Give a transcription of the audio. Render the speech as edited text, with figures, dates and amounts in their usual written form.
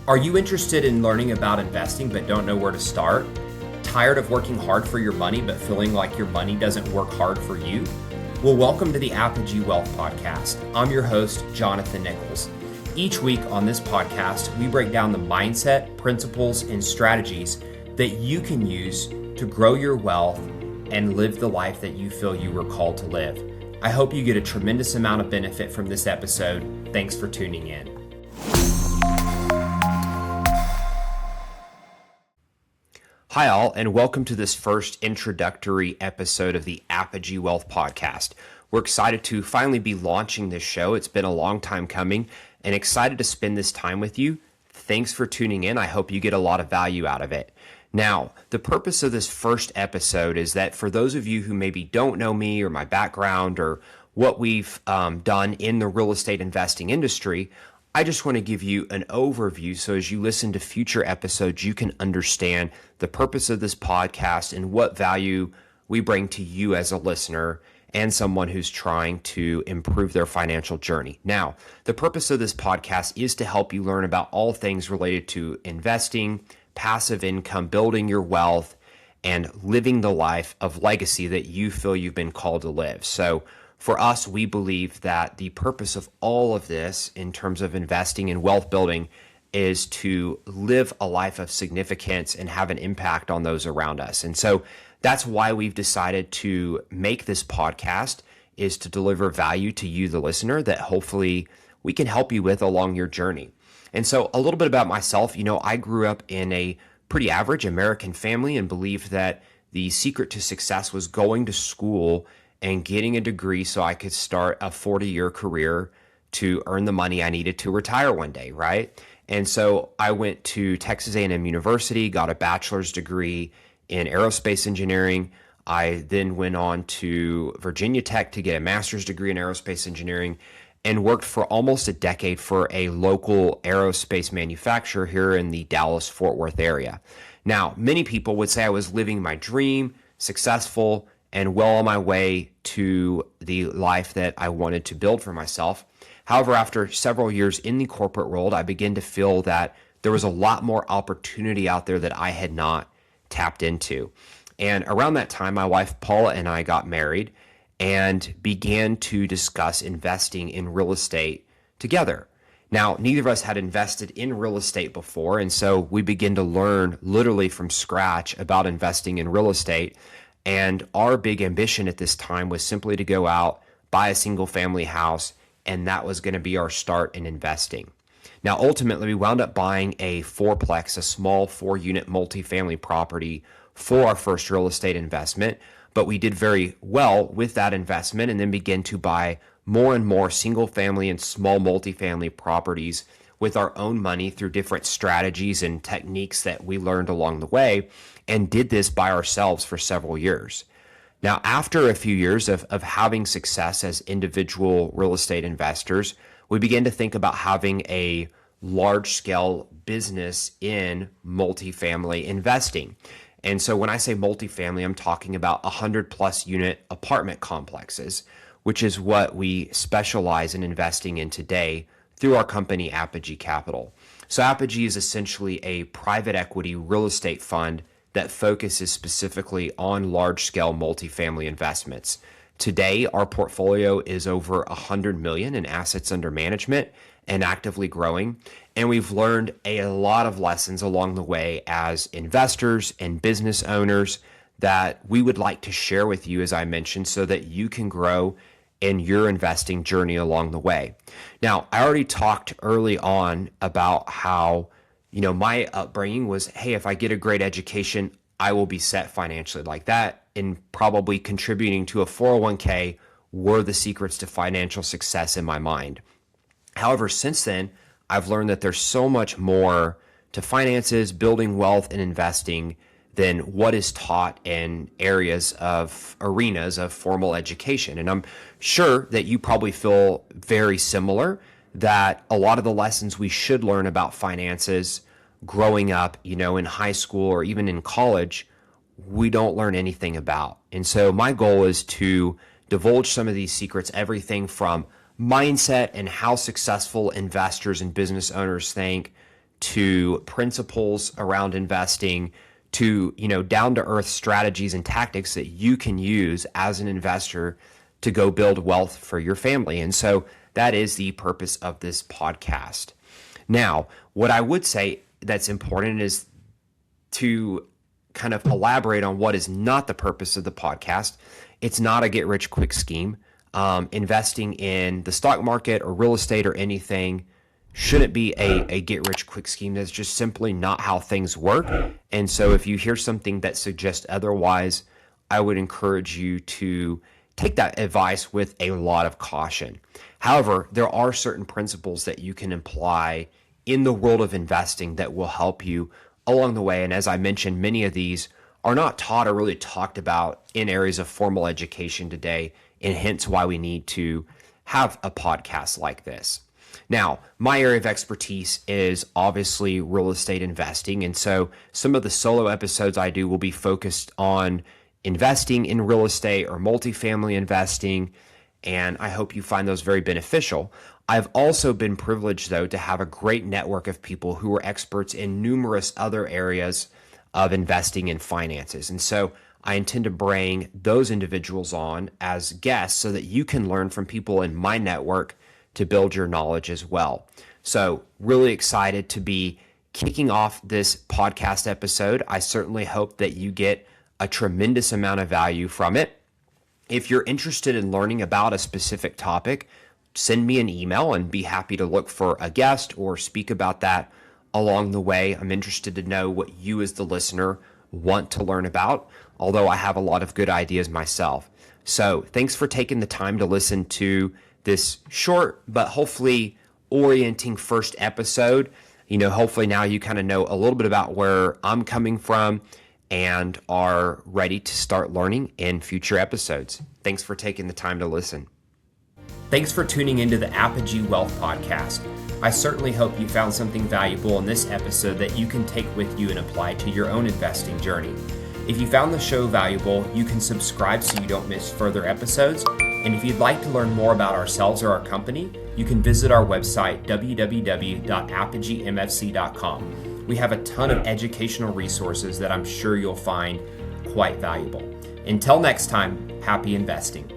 Are you interested in learning about investing but don't know where to start? Tired of working hard for your money but feeling like your money doesn't work hard for you? Well, welcome to the Apogee Wealth Podcast. I'm your host, Jonathan Nichols. Each week on this podcast, we break down the mindset, principles, and strategies that you can use to grow your wealth and live the life that you feel you were called to live. I hope you get a tremendous amount of benefit from this episode. Thanks for tuning in. Hi all, and welcome to this first introductory episode of the Apogee Wealth Podcast. We're excited to finally be launching this show. It's been a long time coming and excited to spend this time with you. Thanks for tuning in. I hope you get a lot of value out of it. Now, the purpose of this first episode is that for those of you who maybe don't know me or my background or what we've done in the real estate investing industry, I just want to give you an overview so as you listen to future episodes, you can understand the purpose of this podcast and what value we bring to you as a listener and someone who's trying to improve their financial journey. Now, the purpose of this podcast is to help you learn about all things related to investing, passive income, building your wealth, and living the life of legacy that you feel you've been called to live. So for us, we believe that the purpose of all of this in terms of investing and wealth building is to live a life of significance and have an impact on those around us. And so that's why we've decided to make this podcast, is to deliver value to you, the listener, that hopefully we can help you with along your journey. And so a little bit about myself, I grew up in a pretty average American family and believed that the secret to success was going to school and getting a degree so I could start a 40-year career to earn the money I needed to retire one day, right? And so I went to Texas A&M University, got a bachelor's degree in aerospace engineering. I then went on to Virginia Tech to get a master's degree in aerospace engineering and worked for almost a decade for a local aerospace manufacturer here in the Dallas-Fort Worth area. Now, many people would say I was living my dream, successful, and well on my way to the life that I wanted to build for myself. However, after several years in the corporate world, I began to feel that there was a lot more opportunity out there that I had not tapped into. And around that time, my wife Paula and I got married and began to discuss investing in real estate together. Now, neither of us had invested in real estate before, and so we began to learn literally from scratch about investing in real estate. And our big ambition at this time was simply to go out, buy a single family house, and that was going to be our start in investing. Now, ultimately, we wound up buying a fourplex, a small 4-unit multifamily property for our first real estate investment, but we did very well with that investment and then began to buy more and more single family and small multifamily properties with our own money through different strategies and techniques that we learned along the way, and did this by ourselves for several years. Now, after a few years of having success as individual real estate investors, we began to think about having a large-scale business in multifamily investing. And so when I say multifamily, I'm talking about 100-plus unit apartment complexes, which is what we specialize in investing in today through our company, Apogee Capital. So Apogee is essentially a private equity real estate fund that focuses specifically on large-scale multifamily investments. Today, our portfolio is over $100 million in assets under management and actively growing. And we've learned a lot of lessons along the way as investors and business owners that we would like to share with you, as I mentioned, so that you can grow in your investing journey along the way. Now, I already talked early on about how, my upbringing was, hey, if I get a great education, I will be set financially. Like that, and probably contributing to a 401k were the secrets to financial success in my mind. However, since then, I've learned that there's so much more to finances, building wealth, and investing than what is taught in arenas of formal education. And I'm sure that you probably feel very similar, that a lot of the lessons we should learn about finances growing up, in high school or even in college, we don't learn anything about. And so my goal is to divulge some of these secrets, everything from mindset and how successful investors and business owners think, to principles around investing to, down to earth strategies and tactics that you can use as an investor to go build wealth for your family. And so that is the purpose of this podcast. Now, what I would say that's important is to kind of elaborate on what is not the purpose of the podcast. It's not a get rich quick scheme. Investing in the stock market or real estate or anything shouldn't be a get rich quick scheme. That's just simply not how things work. And so if you hear something that suggests otherwise, I would encourage you to take that advice with a lot of caution. However, there are certain principles that you can apply in the world of investing that will help you along the way. And as I mentioned, many of these are not taught or really talked about in areas of formal education today, and hence why we need to have a podcast like this. Now, my area of expertise is obviously real estate investing, and so some of the solo episodes I do will be focused on investing in real estate or multifamily investing, and I hope you find those very beneficial. I've also been privileged, though, to have a great network of people who are experts in numerous other areas of investing in finances. And so I intend to bring those individuals on as guests so that you can learn from people in my network to build your knowledge as well. So really excited to be kicking off this podcast episode. I certainly hope that you get a tremendous amount of value from it. If you're interested in learning about a specific topic, send me an email and be happy to look for a guest or speak about that along the way. I'm interested to know what you as the listener want to learn about, although I have a lot of good ideas myself. So thanks for taking the time to listen to this short but hopefully orienting first episode. Hopefully now you kind of know a little bit about where I'm coming from and are ready to start learning in future episodes. Thanks for taking the time to listen. Thanks for tuning into the Apogee Wealth Podcast. I certainly hope you found something valuable in this episode that you can take with you and apply to your own investing journey. If you found the show valuable, you can subscribe so you don't miss further episodes. And if you'd like to learn more about ourselves or our company, you can visit our website, www.apogeemfc.com. We have a ton of educational resources that I'm sure you'll find quite valuable. Until next time, happy investing.